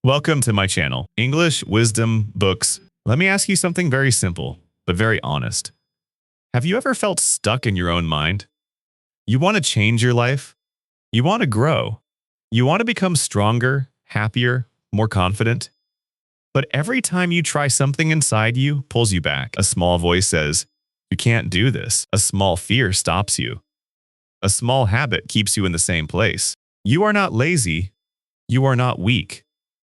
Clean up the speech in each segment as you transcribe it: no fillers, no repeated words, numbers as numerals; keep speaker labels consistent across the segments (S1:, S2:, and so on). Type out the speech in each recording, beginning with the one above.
S1: Welcome to my channel, English, Wisdom, Books. Let me ask you something very simple, but very honest. Have you ever felt stuck in your own mind? You want to change your life? You want to grow? You want to become stronger, happier, more confident? But every time you try, something inside you pulls you back. A small voice says, "You can't do this." A small fear stops you. A small habit keeps you in the same place. You are not lazy. You are not weak.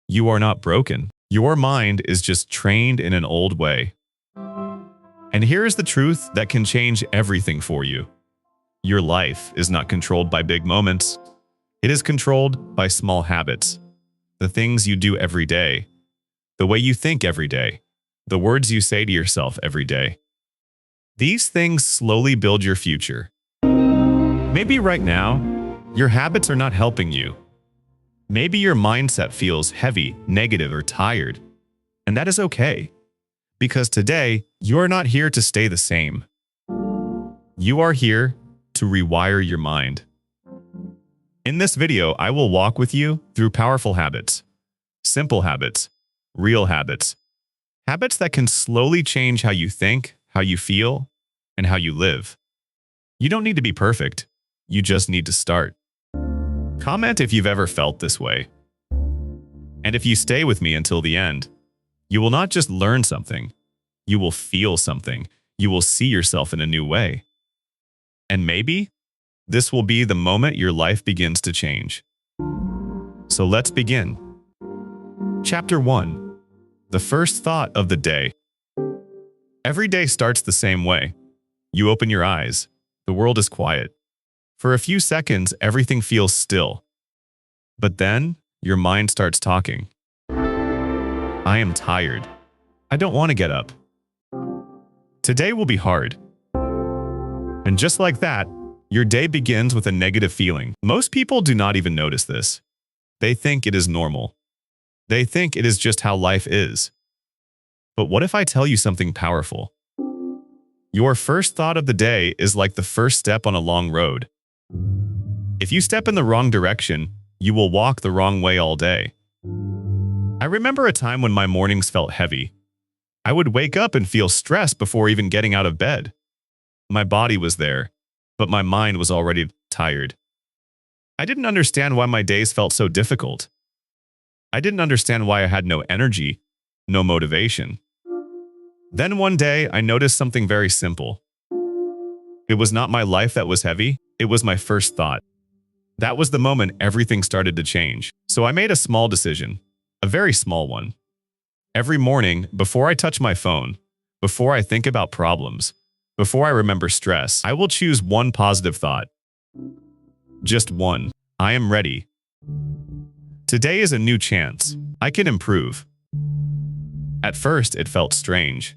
S1: You are not broken. Your mind is just trained in an old way. And here is the truth that can change everything for you. Your life is not controlled by big moments. It is controlled by small habits. The things you do every day. The way you think every day. The words you say to yourself every day. These things slowly build your future. Maybe right now, your habits are not helping you. Maybe your mindset feels heavy, negative, or tired. And that is okay. Because today, you're not here to stay the same. You are here to rewire your mind. In this video, I will walk with you through powerful habits, simple habits, real habits, habits that can slowly change how you think, how you feel, and how you live. You don't need to be perfect. You just need to start. Comment if you've ever felt this way. And if you stay with me until the end, you will not just learn something, you will feel something. You will see yourself in a new way. And maybe this will be the moment your life begins to change. So let's begin. Chapter 1. The first thought of the day. Every day starts the same way. You open your eyes. The world is quiet. For a few seconds, everything feels still. But then, your mind starts talking. I am tired. I don't want to get up. Today will be hard. And just like that, your day begins with a negative feeling. Most people do not even notice this. They think it is normal. They think it is just how life is. But what if I tell you something powerful? Your first thought of the day is like the first step on a long road. If you step in the wrong direction, you will walk the wrong way all day. I remember a time when my mornings felt heavy. I would wake up and feel stressed before even getting out of bed. My body was there, but my mind was already tired. I didn't understand why my days felt so difficult. I didn't understand why I had no energy, no motivation. Then one day, I noticed something very simple. It was not my life that was heavy, it was my first thought. That was the moment everything started to change. So I made a small decision, a very small one. Every morning, before I touch my phone, before I think about problems, before I remember stress, I will choose one positive thought. Just one. I am ready. Today is a new chance. I can improve. At first, it felt strange.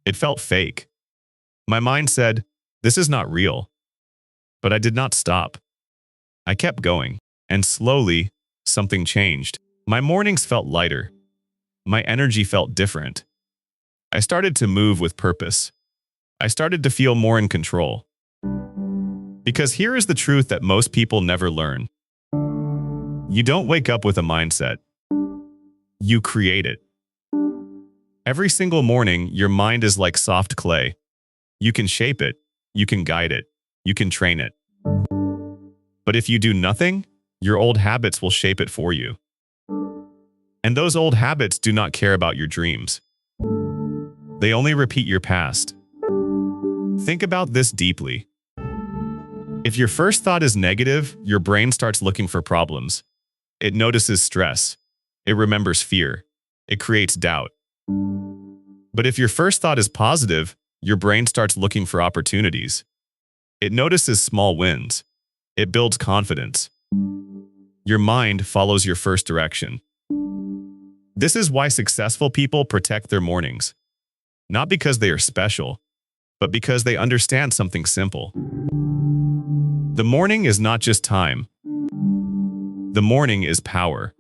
S1: It felt fake. My mind said, "This is not real." But I did not stop. I kept going, and slowly, something changed. My mornings felt lighter. My energy felt different. I started to move with purpose. I started to feel more in control. Because here is the truth that most people never learn. You don't wake up with a mindset. You create it. Every single morning, your mind is like soft clay. You can shape it. You can guide it. You can train it. But if you do nothing, your old habits will shape it for you. And those old habits do not care about your dreams. They only repeat your past. Think about this deeply. If your first thought is negative, your brain starts looking for problems. It notices stress. It remembers fear. It creates doubt. But if your first thought is positive, your brain starts looking for opportunities. It notices small wins. It builds confidence. Your mind follows your first direction. This is why successful people protect their mornings. Not because they are special, but because they understand something simple. The morning is not just time. The morning is power.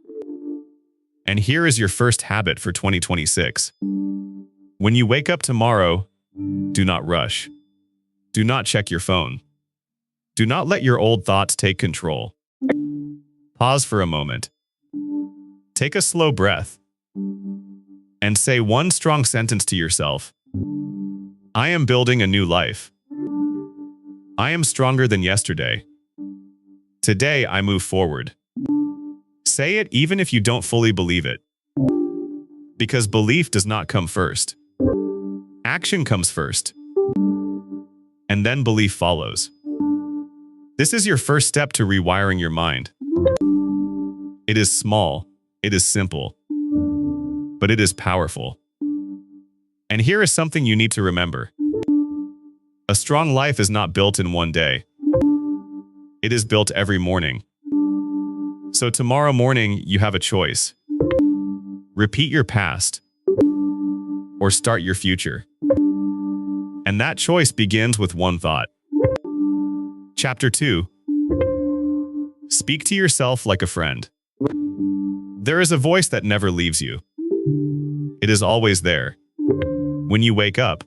S1: And here is your first habit for 2026. When you wake up tomorrow, do not rush. Do not check your phone. Do not let your old thoughts take control. Pause for a moment. Take a slow breath and say one strong sentence to yourself. I am building a new life. I am stronger than yesterday. Today I move forward. Say it even if you don't fully believe it. Because belief does not come first. Action comes first. And then belief follows. This is your first step to rewiring your mind. It is small, it is simple, but it is powerful. And here is something you need to remember. A strong life is not built in one day. It is built every morning. So tomorrow morning, you have a choice. Repeat your past or start your future. And that choice begins with one thought. Chapter 2. Speak to yourself like a friend. There is a voice that never leaves you. It is always there. When you wake up,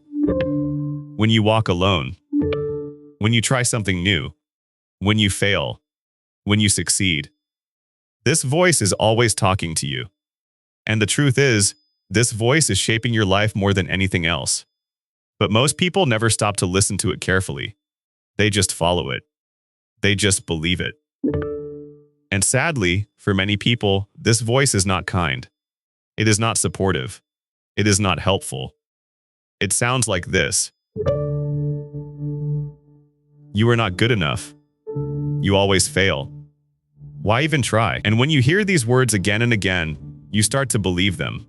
S1: when you walk alone, when you try something new, when you fail, when you succeed. This voice is always talking to you. And the truth is, this voice is shaping your life more than anything else. But most people never stop to listen to it carefully. They just follow it. They just believe it. And sadly, for many people, this voice is not kind. It is not supportive. It is not helpful. It sounds like this. You are not good enough. You always fail. Why even try? And when you hear these words again and again, you start to believe them.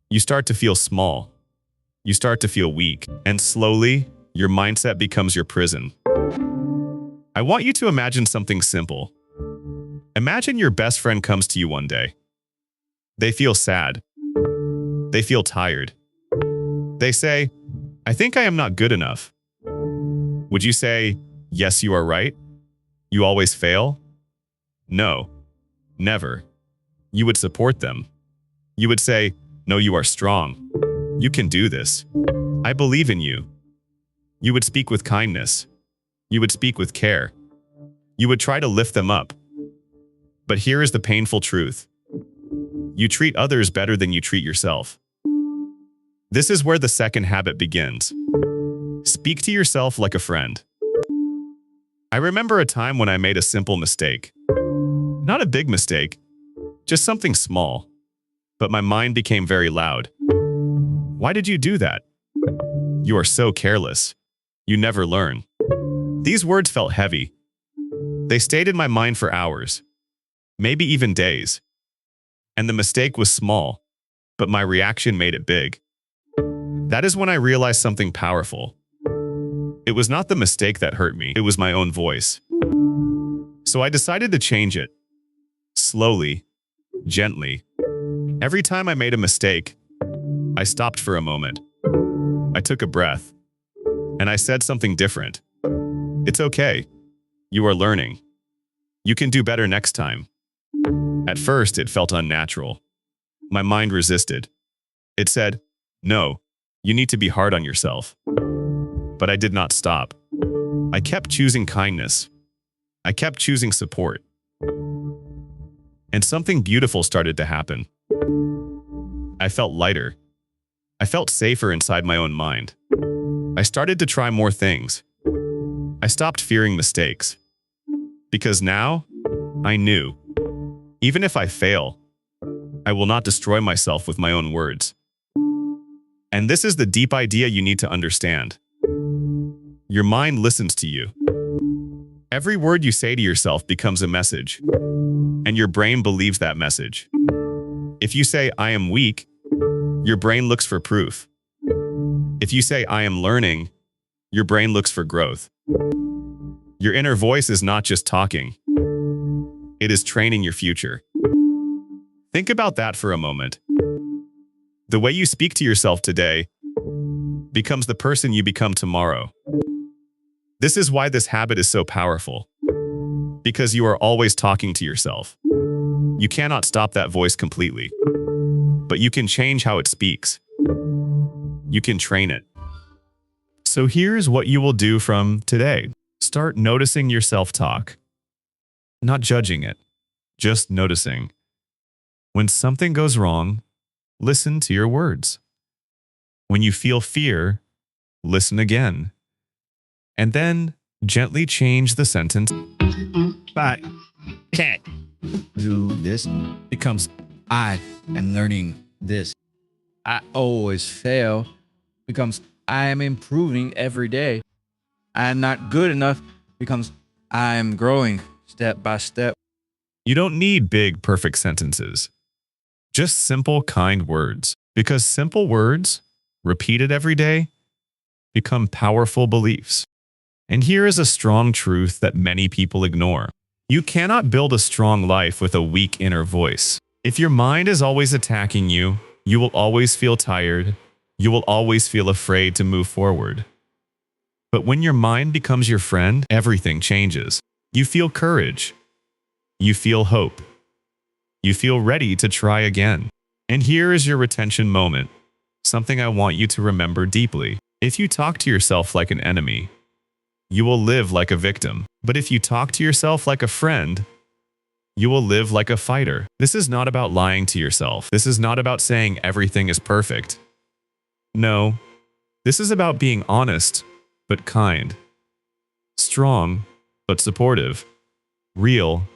S1: You start to feel small. You start to feel weak. And slowly, your mindset becomes your prison. I want you to imagine something simple. Imagine your best friend comes to you one day. They feel sad. They feel tired. They say, I think I am not good enough. Would you say, yes, you are right? You always fail? No, never. You would support them. You would say, no, you are strong. You can do this. I believe in you. You would speak with kindness. You would speak with care. You would try to lift them up. But here is the painful truth. You treat others better than you treat yourself. This is where the second habit begins. Speak to yourself like a friend. I remember a time when I made a simple mistake. Not a big mistake, just something small. But my mind became very loud. Why did you do that? You are so careless. You never learn. These words felt heavy. They stayed in my mind for hours, maybe even days. And the mistake was small, but my reaction made it big. That is when I realized something powerful. It was not the mistake that hurt me, it was my own voice. So I decided to change it. Slowly, gently. Every time I made a mistake, I stopped for a moment. I took a breath, and I said something different. It's okay. You are learning. You can do better next time. At first, it felt unnatural. My mind resisted. It said, no, you need to be hard on yourself. But I did not stop. I kept choosing kindness. I kept choosing support. And something beautiful started to happen. I felt lighter. I felt safer inside my own mind. I started to try more things. I stopped fearing mistakes. Because now, I knew, even if I fail, I will not destroy myself with my own words. And this is the deep idea you need to understand. Your mind listens to you. Every word you say to yourself becomes a message, and your brain believes that message. If you say, I am weak, your brain looks for proof. If you say, I am learning, your brain looks for growth. Your inner voice is not just talking. It is training your future. Think about that for a moment. The way you speak to yourself today becomes the person you become tomorrow. This is why this habit is so powerful. Because you are always talking to yourself. You cannot stop that voice completely. But you can change how it speaks. You can train it. So here's what you will do from today. Start noticing your self-talk. Not judging it, just noticing. When something goes wrong, listen to your words. When you feel fear, listen again. And then gently change the sentence.
S2: But can't do this becomes I am learning this. I always fail becomes I am improving every day. I am not good enough becomes I am growing step by step.
S1: You don't need big, perfect sentences. Just simple, kind words. Because simple words, repeated every day, become powerful beliefs. And here is a strong truth that many people ignore. You cannot build a strong life with a weak inner voice. If your mind is always attacking you, you will always feel tired. You will always feel afraid to move forward. But when your mind becomes your friend, everything changes. You feel courage. You feel hope. You feel ready to try again. And here is your retention moment, something I want you to remember deeply. If you talk to yourself like an enemy, you will live like a victim. But if you talk to yourself like a friend, you will live like a fighter. This is not about lying to yourself. This is not about saying everything is perfect. No, this is about being honest, but kind. Strong, but supportive. Real,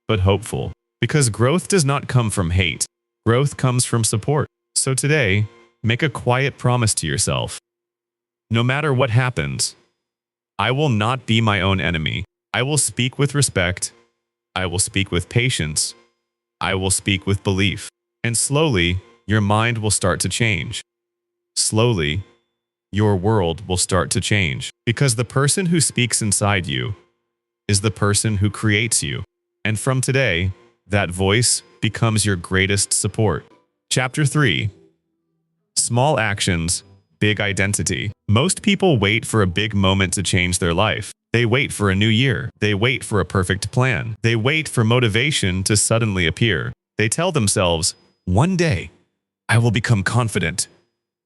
S1: but hopeful. Because growth does not come from hate. Growth comes from support. So today, make a quiet promise to yourself. No matter what happens, I will not be my own enemy. I will speak with respect. I will speak with patience. I will speak with belief. And slowly, your mind will start to change. Slowly, your world will start to change. Because the person who speaks inside you is the person who creates you. And from today, that voice becomes your greatest support. Chapter 3. Small actions, big identity. Most people wait for a big moment to change their life. They wait for a new year. They wait for a perfect plan. They wait for motivation to suddenly appear. They tell themselves, one day, I will become confident.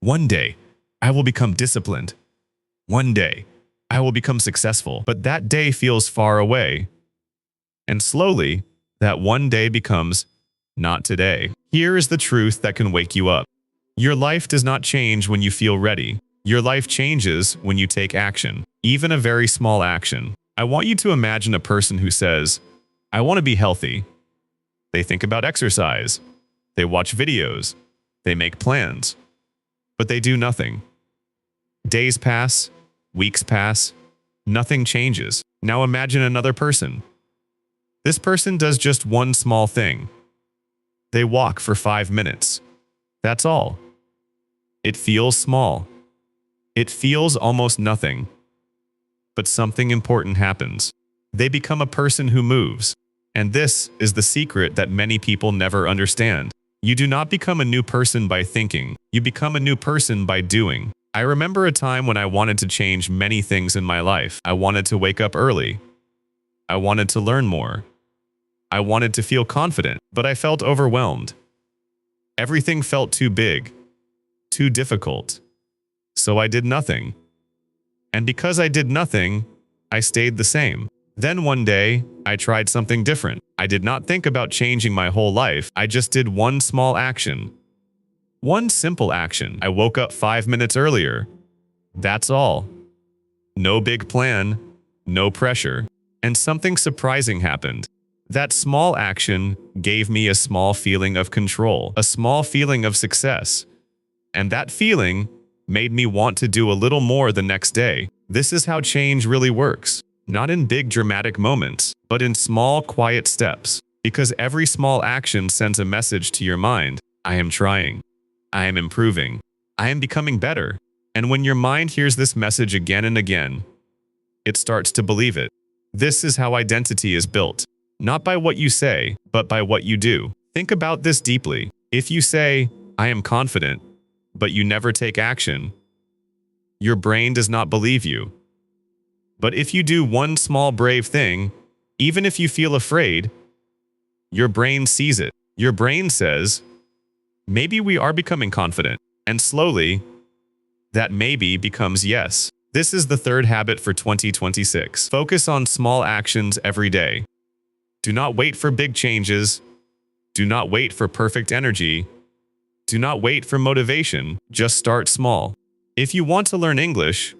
S1: One day, I will become disciplined. One day, I will become successful. But that day feels far away. And slowly, that one day becomes not today. Here is the truth that can wake you up. Your life does not change when you feel ready. Your life changes when you take action, even a very small action. I want you to imagine a person who says, I want to be healthy. They think about exercise. They watch videos. They make plans. But they do nothing. Days pass, weeks pass, nothing changes. Now imagine another person. This person does just one small thing. They walk for 5 minutes. That's all. It feels small. It feels almost nothing. But something important happens. They become a person who moves. And this is the secret that many people never understand. You do not become a new person by thinking. You become a new person by doing. I remember a time when I wanted to change many things in my life. I wanted to wake up early. I wanted to learn more. I wanted to feel confident, but I felt overwhelmed. Everything felt too big, too difficult. So I did nothing. And because I did nothing, I stayed the same. Then one day, I tried something different. I did not think about changing my whole life. I just did one small action. One simple action. I woke up 5 minutes earlier. That's all. No big plan, no pressure. And something surprising happened. That small action gave me a small feeling of control, a small feeling of success. And that feeling made me want to do a little more the next day. This is how change really works. Not in big dramatic moments, but in small quiet steps. Because every small action sends a message to your mind. I am trying. I am improving. I am becoming better. And when your mind hears this message again and again, it starts to believe it. This is how identity is built. Not by what you say, but by what you do. Think about this deeply. If you say, I am confident, but you never take action, your brain does not believe you. But if you do one small brave thing, even if you feel afraid, your brain sees it. Your brain says, maybe we are becoming confident. And slowly, that maybe becomes yes. This is the third habit for 2026. Focus on small actions every day. Do not wait for big changes. Do not wait for perfect energy. Do not wait for motivation. Just start small. If you want to learn English,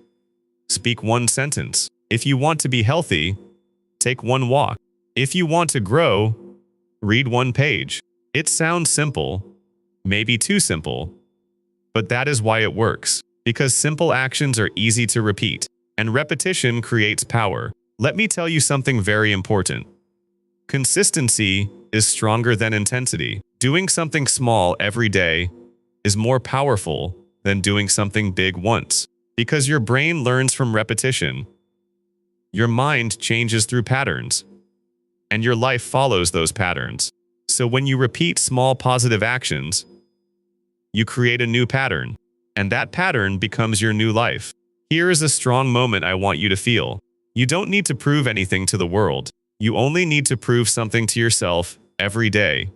S1: speak one sentence. If you want to be healthy, take one walk. If you want to grow, read one page. It sounds simple, maybe too simple, but that is why it works. Because simple actions are easy to repeat, and repetition creates power. Let me tell you something very important. Consistency is stronger than intensity. Doing something small every day is more powerful than doing something big once. Because your brain learns from repetition. Your mind changes through patterns, and your life follows those patterns. So when you repeat small positive actions, you create a new pattern, and that pattern becomes your new life. Here is a strong moment I want you to feel. You don't need to prove anything to the world. You only need to prove something to yourself every day,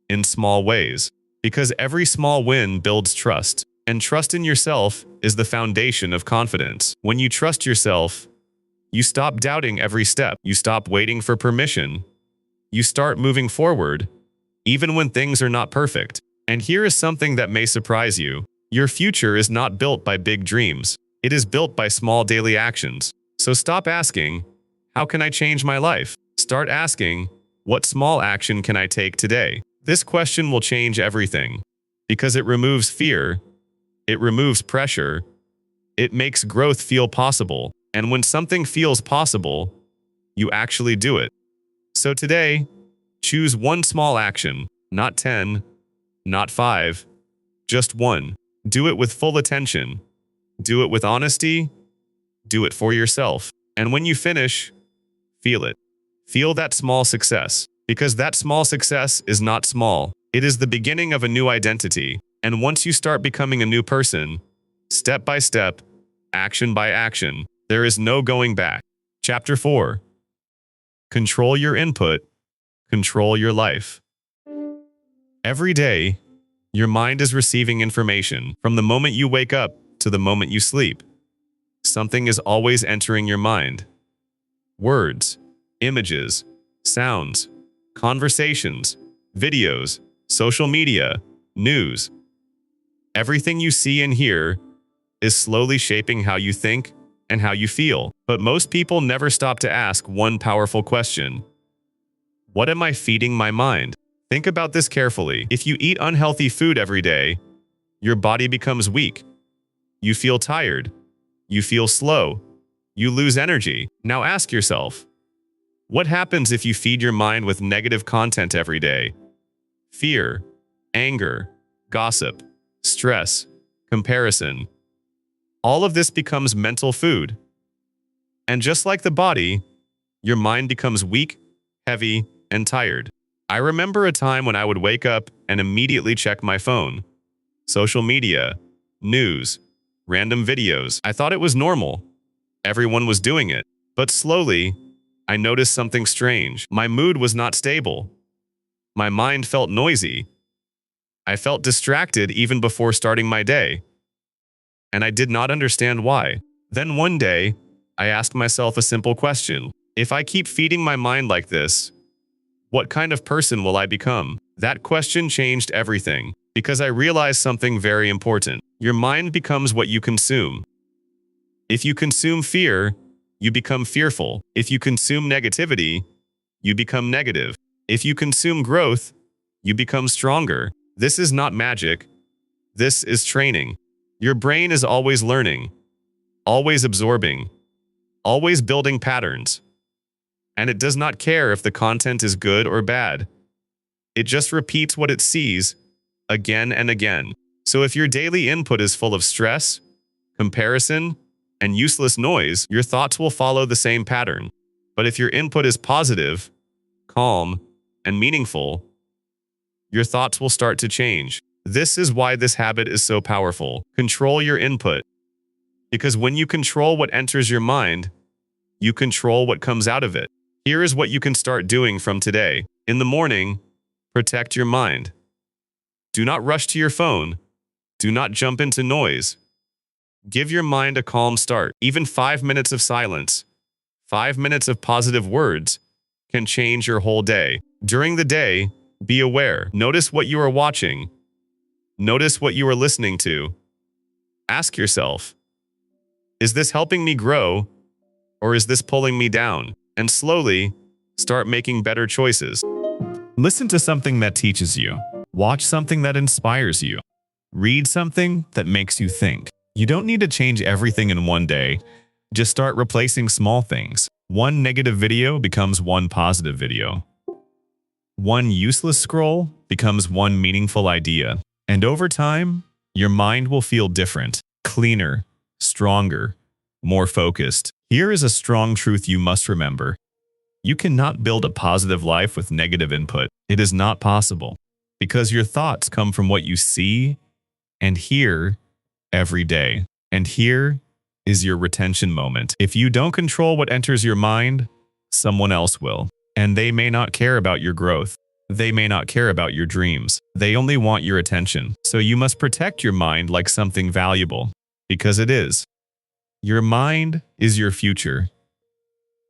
S1: in small ways. Because every small win builds trust, and trust in yourself is the foundation of confidence. When you trust yourself, you stop doubting every step. You stop waiting for permission. You start moving forward, even when things are not perfect. And here is something that may surprise you. Your future is not built by big dreams. It is built by small daily actions. So stop asking, how can I change my life? Start asking, what small action can I take today? This question will change everything. Because it removes fear, it removes pressure, it makes growth feel possible. And when something feels possible, you actually do it. So today, choose one small action, not 10, not 5, just one. Do it with full attention. Do it with honesty. Do it for yourself. And when you finish, feel it. Feel that small success. Because that small success is not small. It is the beginning of a new identity. And once you start becoming a new person, step by step, action by action, there is no going back. Chapter 4. Control your input. Control your life. Every day, your mind is receiving information from the moment you wake up to the moment you sleep. Something is always entering your mind. Words, images, sounds, conversations, videos, social media, news. Everything you see and hear is slowly shaping how you think and how you feel. But most people never stop to ask one powerful question. What am I feeding my mind? Think about this carefully. If you eat unhealthy food every day, your body becomes weak. You feel tired. You feel slow. You lose energy. Now ask yourself, what happens if you feed your mind with negative content every day? Fear, anger, gossip, stress, comparison. All of this becomes mental food. And just like the body, your mind becomes weak, heavy, and tired. I remember a time when I would wake up and immediately check my phone. Social media, news, random videos. I thought it was normal. Everyone was doing it. But slowly, I noticed something strange. My mood was not stable. My mind felt noisy. I felt distracted even before starting my day. And I did not understand why. Then one day, I asked myself a simple question. If I keep feeding my mind like this, what kind of person will I become? That question changed everything, because I realized something very important. Your mind becomes what you consume. If you consume fear, you become fearful. If you consume negativity, you become negative. If you consume growth, you become stronger. This is not magic. This is training. Your brain is always learning, always absorbing, always building patterns. And it does not care if the content is good or bad. It just repeats what it sees again and again. So if your daily input is full of stress, comparison, and useless noise, your thoughts will follow the same pattern. But if your input is positive, calm, and meaningful, your thoughts will start to change. This is why this habit is so powerful. Control your input. Because when you control what enters your mind, you control what comes out of it. Here is what you can start doing from today. In the morning, protect your mind. Do not rush to your phone. Do not jump into noise. Give your mind a calm start. Even 5 minutes of silence, 5 minutes of positive words can change your whole day. During the day, Be aware. Notice what you are watching. Notice what you are listening to. Ask yourself, is this helping me grow, or is this pulling me down? And slowly, start making better choices. Listen to something that teaches you. Watch something that inspires you. Read something that makes you think. You don't need to change everything in one day. Just start replacing small things. One negative video becomes one positive video. One useless scroll becomes one meaningful idea. And over time, your mind will feel different, cleaner, stronger, more focused. Here is a strong truth you must remember. You cannot build a positive life with negative input. It is not possible, because your thoughts come from what you see and hear every day. And here is your retention moment. If you don't control what enters your mind, someone else will. And they may not care about your growth. They may not care about your dreams. They only want your attention. So you must protect your mind like something valuable, because it is. Your mind is your future.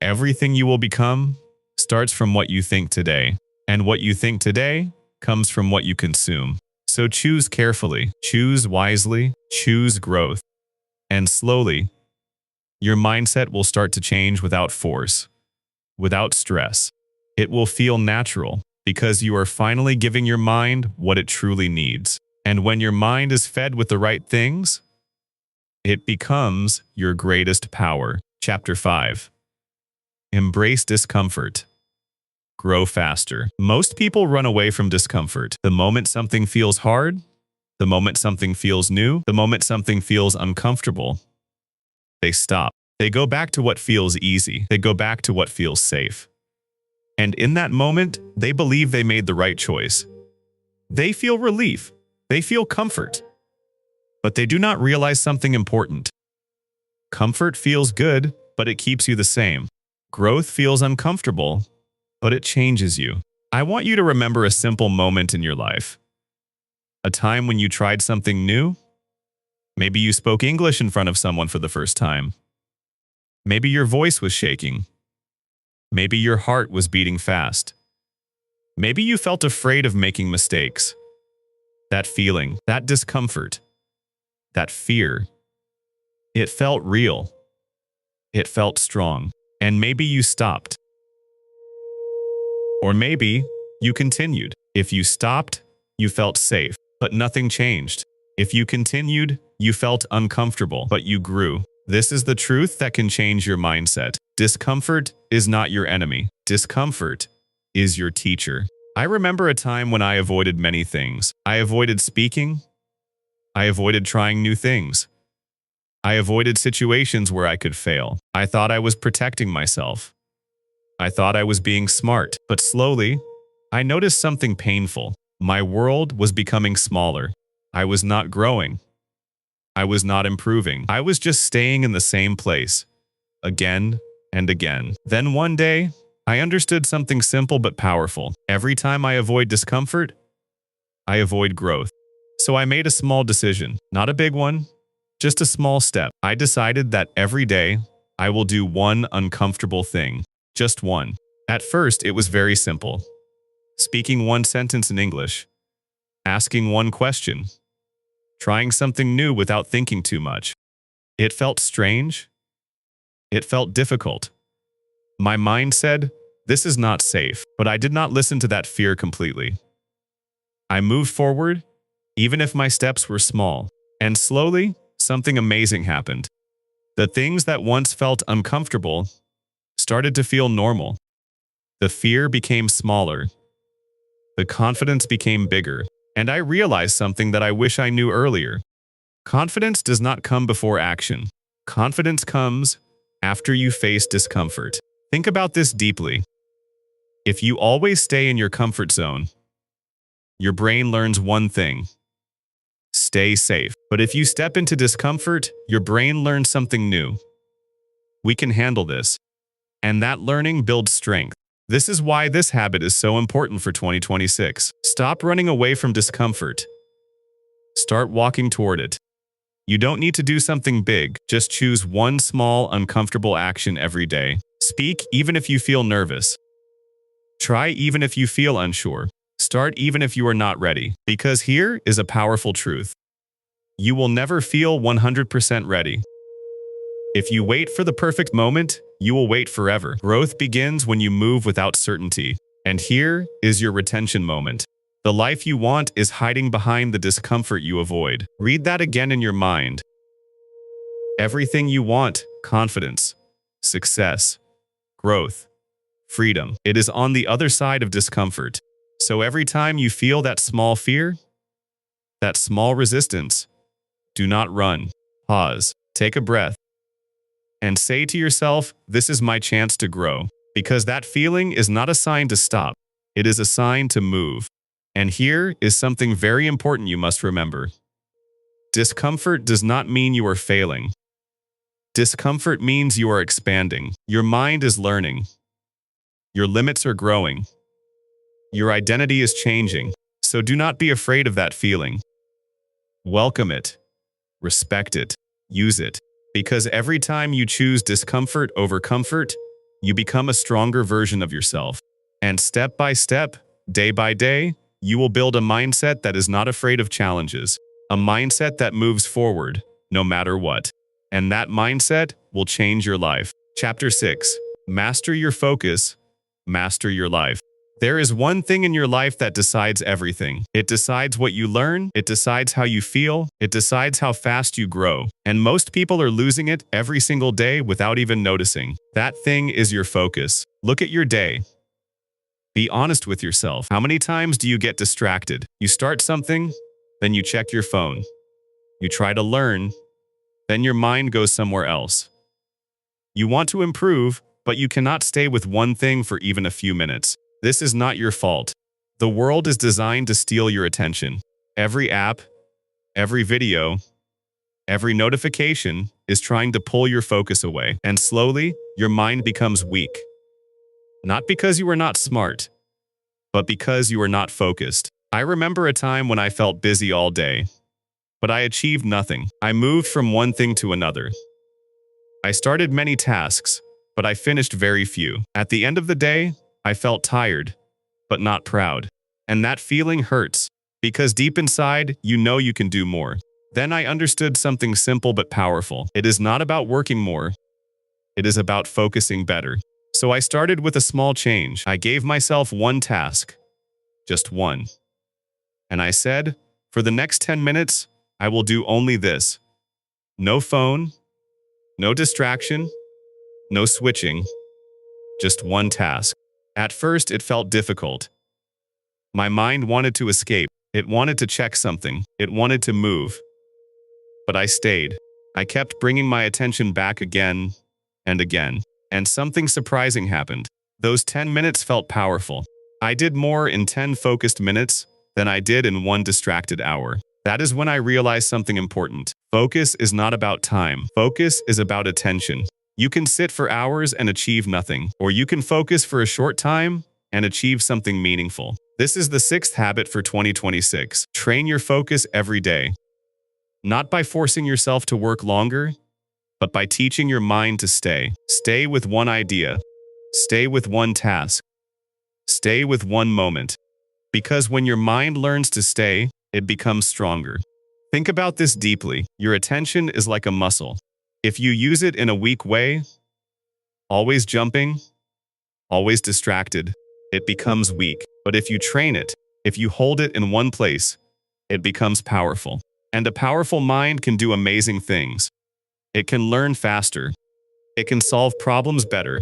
S1: Everything you will become starts from what you think today. And what you think today comes from what you consume. So choose carefully, choose wisely, choose growth. And slowly, your mindset will start to change without force, without stress. It will feel natural because you are finally giving your mind what it truly needs. And when your mind is fed with the right things, it becomes your greatest power. Chapter 5. Embrace discomfort. Grow faster. Most people run away from discomfort. The moment something feels hard, the moment something feels new, the moment something feels uncomfortable, they stop. They go back to what feels easy. They go back to what feels safe. And in that moment, they believe they made the right choice. They feel relief. They feel comfort. But they do not realize something important. Comfort feels good, but it keeps you the same. Growth feels uncomfortable, but it changes you. I want you to remember a simple moment in your life. A time when you tried something new. Maybe you spoke English in front of someone for the first time. Maybe your voice was shaking. Maybe your heart was beating fast. Maybe you felt afraid of making mistakes. That feeling, that discomfort, that fear, it felt real. It felt strong. And maybe you stopped. Or maybe you continued. If you stopped, you felt safe, but nothing changed. If you continued, you felt uncomfortable, but you grew. This is the truth that can change your mindset. Discomfort is not your enemy. Discomfort is your teacher. I remember a time when I avoided many things. I avoided speaking. I avoided trying new things. I avoided situations where I could fail. I thought I was protecting myself. I thought I was being smart. But slowly, I noticed something painful. My world was becoming smaller. I was not growing. I was not improving. I was just staying in the same place, again and again. Then one day, I understood something simple but powerful. Every time I avoid discomfort, I avoid growth. So I made a small decision, not a big one, just a small step. I decided that every day, I will do one uncomfortable thing. Just one. At first, it was very simple. Speaking one sentence in English. Asking one question. Trying something new without thinking too much. It felt strange. It felt difficult. My mind said, this is not safe, but I did not listen to that fear completely. I moved forward, even if my steps were small. And slowly, something amazing happened. The things that once felt uncomfortable started to feel normal. The fear became smaller. The confidence became bigger. And I realized something that I wish I knew earlier. Confidence does not come before action. Confidence comes after you face discomfort. Think about this deeply. If you always stay in your comfort zone, your brain learns one thing: stay safe. But if you step into discomfort, your brain learns something new. We can handle this. And that learning builds strength. This is why this habit is so important for 2026. Stop running away from discomfort. Start walking toward it. You don't need to do something big. Just choose one small, uncomfortable action every day. Speak even if you feel nervous. Try even if you feel unsure. Start even if you are not ready, because here is a powerful truth. You will never feel 100% ready. If you wait for the perfect moment, you will wait forever. Growth begins when you move without certainty. And here is your retention moment. The life you want is hiding behind the discomfort you avoid. Read that again in your mind. Everything you want, confidence, success, growth, freedom, it is on the other side of discomfort. So every time you feel that small fear, that small resistance, do not run. Pause, take a breath, and say to yourself, this is my chance to grow. Because that feeling is not a sign to stop. It is a sign to move. And here is something very important you must remember. Discomfort does not mean you are failing. Discomfort means you are expanding. Your mind is learning. Your limits are growing. Your identity is changing. So do not be afraid of that feeling. Welcome it. Respect it. Use it. Because every time you choose discomfort over comfort, you become a stronger version of yourself. And step by step, day by day, you will build a mindset that is not afraid of challenges. A mindset that moves forward, no matter what. And that mindset will change your life. Chapter 6. Master your focus. Master your life. There is one thing in your life that decides everything. It decides what you learn, it decides how you feel, it decides how fast you grow. And most people are losing it every single day without even noticing. That thing is your focus. Look at your day. Be honest with yourself. How many times do you get distracted? You start something, then you check your phone. You try to learn, then your mind goes somewhere else. You want to improve, but you cannot stay with one thing for even a few minutes. This is not your fault. The world is designed to steal your attention. Every app, every video, every notification is trying to pull your focus away. And slowly, your mind becomes weak. Not because you are not smart, but because you are not focused. I remember a time when I felt busy all day, but I achieved nothing. I moved from one thing to another. I started many tasks, but I finished very few. At the end of the day, I felt tired, but not proud. And that feeling hurts, because deep inside, you know you can do more. Then I understood something simple but powerful. It is not about working more. It is about focusing better. So I started with a small change. I gave myself one task, just one. And I said, for the next 10 minutes, I will do only this. No phone, no distraction, no switching, just one task. At first, it felt difficult. My mind wanted to escape. It wanted to check something. It wanted to move. But I stayed. I kept bringing my attention back again and again. And something surprising happened. Those 10 minutes felt powerful. I did more in 10 focused minutes than I did in one distracted hour. That is when I realized something important. Focus is not about time. Focus is about attention. You can sit for hours and achieve nothing, or you can focus for a short time and achieve something meaningful. This is the 6th habit for 2026. Train your focus every day. Not by forcing yourself to work longer, but by teaching your mind to stay. Stay with one idea. Stay with one task. Stay with one moment. Because when your mind learns to stay, it becomes stronger. Think about this deeply. Your attention is like a muscle. If you use it in a weak way, always jumping, always distracted, it becomes weak. But if you train it, if you hold it in one place, it becomes powerful. And a powerful mind can do amazing things. It can learn faster. It can solve problems better.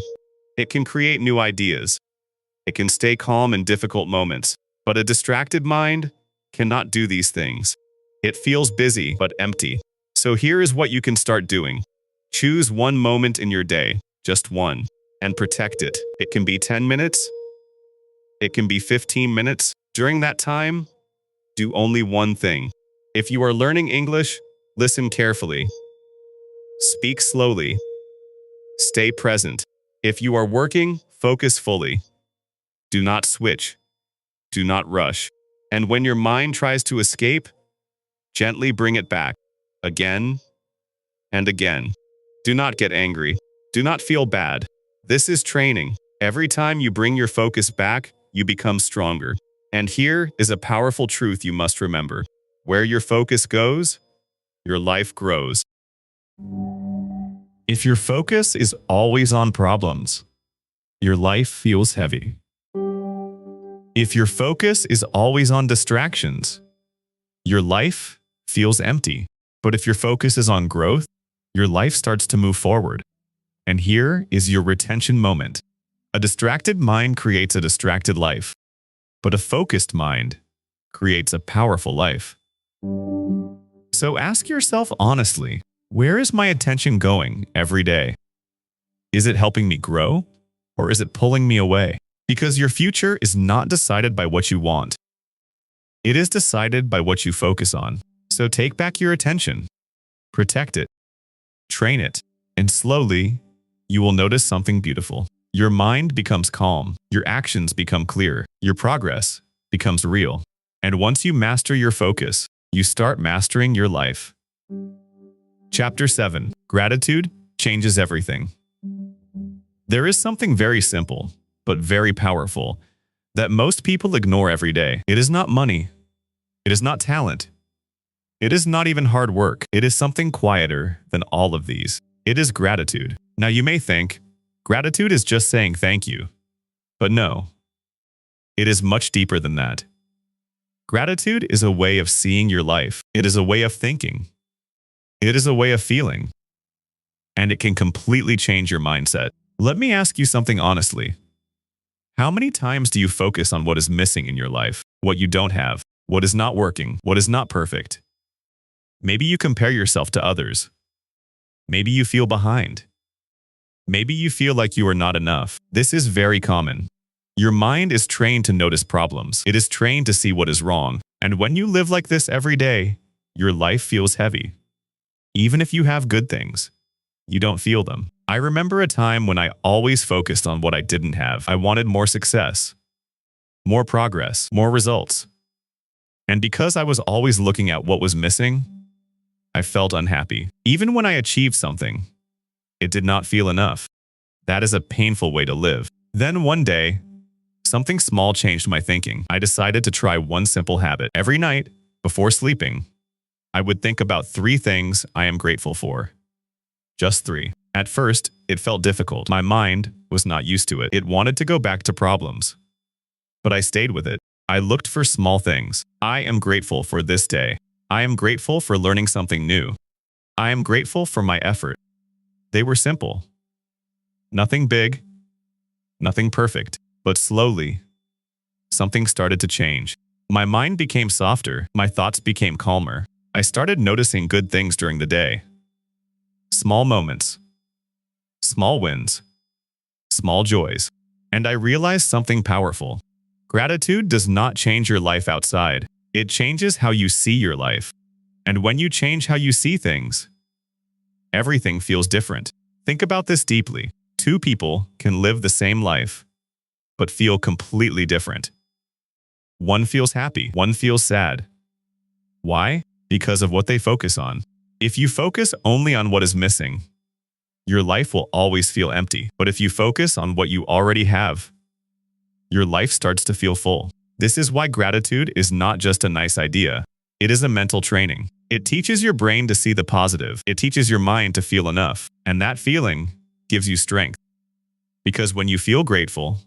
S1: It can create new ideas. It can stay calm in difficult moments. But a distracted mind cannot do these things. It feels busy but empty. So here is what you can start doing. Choose one moment in your day, just one, and protect it. It can be 10 minutes. It can be 15 minutes. During that time, do only one thing. If you are learning English, listen carefully. Speak slowly. Stay present. If you are working, focus fully. Do not switch. Do not rush. And when your mind tries to escape, gently bring it back. Again and again. Do not get angry. Do not feel bad. This is training. Every time you bring your focus back, you become stronger. And here is a powerful truth you must remember. Where your focus goes, your life grows. If your focus is always on problems, your life feels heavy. If your focus is always on distractions, your life feels empty. But if your focus is on growth, your life starts to move forward. And here is your retention moment. A distracted mind creates a distracted life, but a focused mind creates a powerful life. So ask yourself honestly, where is my attention going every day? Is it helping me grow, or is it pulling me away? Because your future is not decided by what you want. It is decided by what you focus on. So take back your attention, protect it, train it, and slowly, you will notice something beautiful. Your mind becomes calm, your actions become clear, your progress becomes real. And once you master your focus, you start mastering your life. Chapter 7. Gratitude changes everything. There is something very simple, but very powerful, that most people ignore every day. It is not money. It is not talent. It is not even hard work. It is something quieter than all of these. It is gratitude. Now you may think, gratitude is just saying thank you. But no, it is much deeper than that. Gratitude is a way of seeing your life. It is a way of thinking. It is a way of feeling. And it can completely change your mindset. Let me ask you something honestly. How many times do you focus on what is missing in your life, what you don't have, what is not working, what is not perfect? Maybe you compare yourself to others. Maybe you feel behind. Maybe you feel like you are not enough. This is very common. Your mind is trained to notice problems. It is trained to see what is wrong. And when you live like this every day, your life feels heavy. Even if you have good things, you don't feel them. I remember a time when I always focused on what I didn't have. I wanted more success, more progress, more results. And because I was always looking at what was missing, I felt unhappy. Even when I achieved something, it did not feel enough. That is a painful way to live. Then one day, something small changed my thinking. I decided to try one simple habit. Every night, before sleeping, I would think about 3 things I am grateful for. Just 3. At first, it felt difficult. My mind was not used to it. It wanted to go back to problems. But I stayed with it. I looked for small things. I am grateful for this day. I am grateful for learning something new. I am grateful for my effort. They were simple. Nothing big, nothing perfect. But slowly, something started to change. My mind became softer. My thoughts became calmer. I started noticing good things during the day. Small moments. Small wins. Small joys. And I realized something powerful. Gratitude does not change your life outside. It changes how you see your life. And when you change how you see things, everything feels different. Think about this deeply. 2 people can live the same life, but feel completely different. One feels happy, one feels sad. Why? Because of what they focus on. If you focus only on what is missing, your life will always feel empty. But if you focus on what you already have, your life starts to feel full. This is why gratitude is not just a nice idea. It is a mental training. It teaches your brain to see the positive. It teaches your mind to feel enough. And that feeling gives you strength. Because when you feel grateful,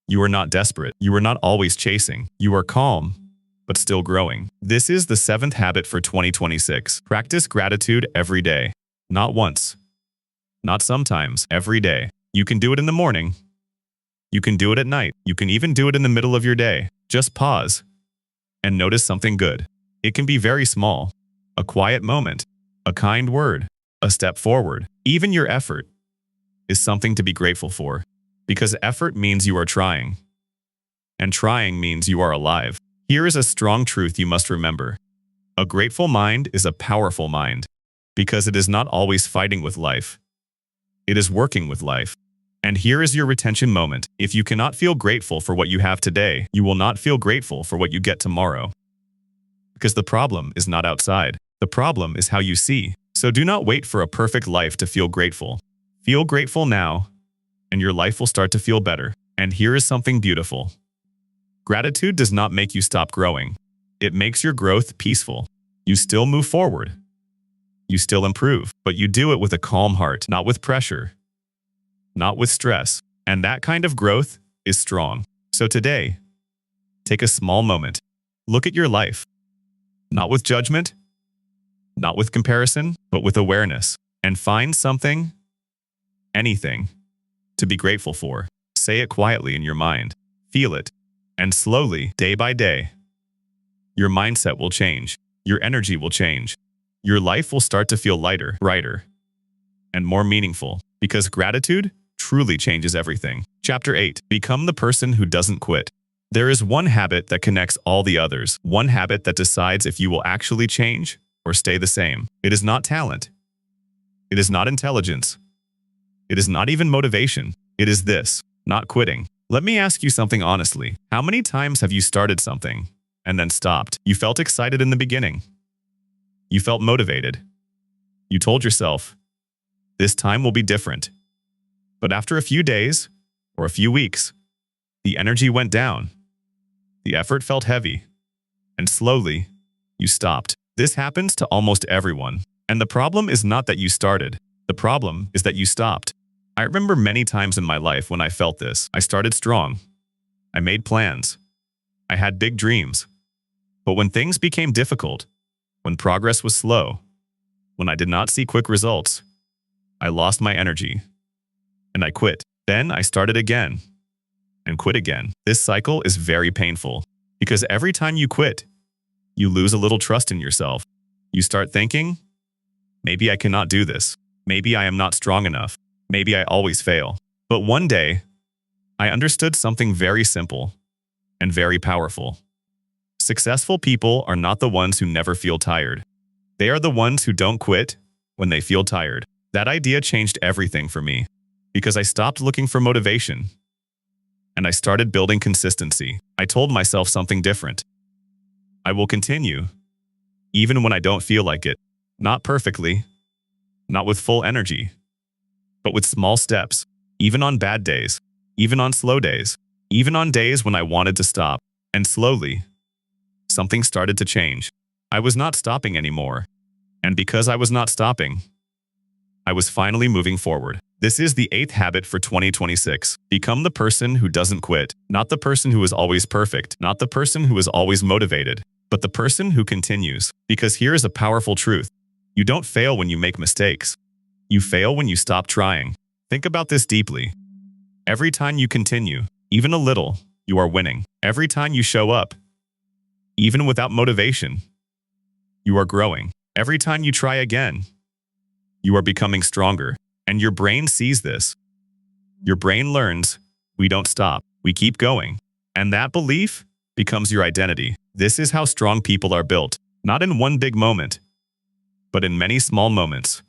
S1: you are not desperate. You are not always chasing. You are calm, but still growing. This is the 7th habit for 2026. Practice gratitude every day. Not once. Not sometimes. Every day. You can do it in the morning. You can do it at night. You can even do it in the middle of your day. Just pause and notice something good. It can be very small. A quiet moment. A kind word. A step forward. Even your effort is something to be grateful for. Because effort means you are trying. And trying means you are alive. Here is a strong truth you must remember. A grateful mind is a powerful mind. Because it is not always fighting with life. It is working with life. And here is your retention moment. If you cannot feel grateful for what you have today, you will not feel grateful for what you get tomorrow. Because the problem is not outside. The problem is how you see. So do not wait for a perfect life to feel grateful. Feel grateful now, and your life will start to feel better. And here is something beautiful. Gratitude does not make you stop growing. It makes your growth peaceful. You still move forward. You still improve, but you do it with a calm heart, not with pressure, not with stress. And that kind of growth is strong. So today, take a small moment. Look at your life, not with judgment, not with comparison, but with awareness, and find something, anything, to be grateful for. Say it quietly in your mind. Feel it. And slowly, day by day, your mindset will change. Your energy will change. Your life will start to feel lighter, brighter, and more meaningful, because gratitude truly changes everything. Chapter 8. Become the person who doesn't quit. There is one habit that connects all the others, one habit that decides if you will actually change or stay the same. It is not talent. It is not intelligence. It is not even motivation. It is this, not quitting. Let me ask you something honestly. How many times have you started something and then stopped? You felt excited in the beginning. You felt motivated. You told yourself, this time will be different. But after a few days or a few weeks, the energy went down. The effort felt heavy. And slowly, you stopped. This happens to almost everyone. And the problem is not that you started. The problem is that you stopped. I remember many times in my life when I felt this. I started strong. I made plans. I had big dreams. But when things became difficult, when progress was slow, when I did not see quick results, I lost my energy. And I quit. Then I started again. And quit again. This cycle is very painful. Because every time you quit, you lose a little trust in yourself. You start thinking, maybe I cannot do this. Maybe I am not strong enough. Maybe I always fail. But one day, I understood something very simple and very powerful. Successful people are not the ones who never feel tired. They are the ones who don't quit when they feel tired. That idea changed everything for me because I stopped looking for motivation and I started building consistency. I told myself something different. I will continue, even when I don't feel like it. Not perfectly, not with full energy, but with small steps, even on bad days, even on slow days, even on days when I wanted to stop. And slowly, something started to change. I was not stopping anymore. And because I was not stopping, I was finally moving forward. This is the 8th habit for 2026. Become the person who doesn't quit. Not the person who is always perfect. Not the person who is always motivated. But the person who continues. Because here is a powerful truth. You don't fail when you make mistakes. You fail when you stop trying. Think about this deeply. Every time you continue, even a little, you are winning. Every time you show up, even without motivation, you are growing. Every time you try again, you are becoming stronger. And your brain sees this. Your brain learns, we don't stop, we keep going. And that belief becomes your identity. This is how strong people are built. Not in one big moment, but in many small moments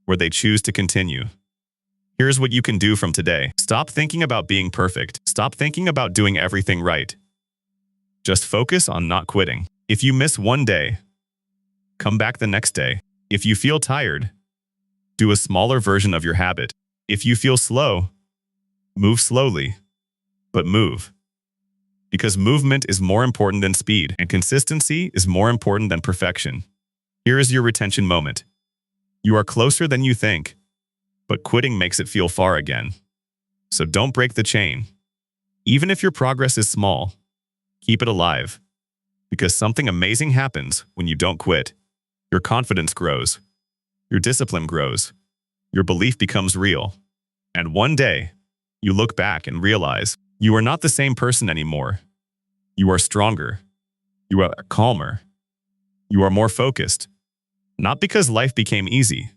S1: where they choose to continue. Here's what you can do from today. Stop thinking about being perfect. Stop thinking about doing everything right. Just focus on not quitting. If you miss one day, come back the next day. If you feel tired, do a smaller version of your habit. If you feel slow, move slowly, but move. Because movement is more important than speed, and consistency is more important than perfection. Here is your retention moment. You are closer than you think, but quitting makes it feel far again. So don't break the chain. Even if your progress is small, keep it alive. Because something amazing happens when you don't quit. Your confidence grows. Your discipline grows. Your belief becomes real. And one day, you look back and realize you are not the same person anymore. You are stronger. You are calmer. You are more focused. Not because life became easy,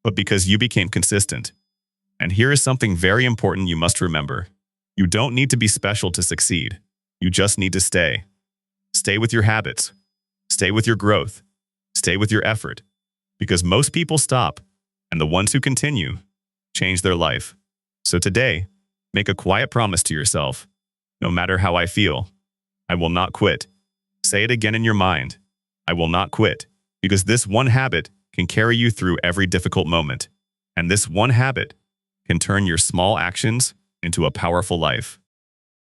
S1: but because you became consistent. And here is something very important you must remember. You don't need to be special to succeed. You just need to stay. Stay with your habits. Stay with your growth. Stay with your effort. Because most people stop, and the ones who continue change their life. So today, make a quiet promise to yourself. No matter how I feel, I will not quit. Say it again in your mind. I will not quit. Because this one habit can carry you through every difficult moment. And this one habit can turn your small actions into a powerful life.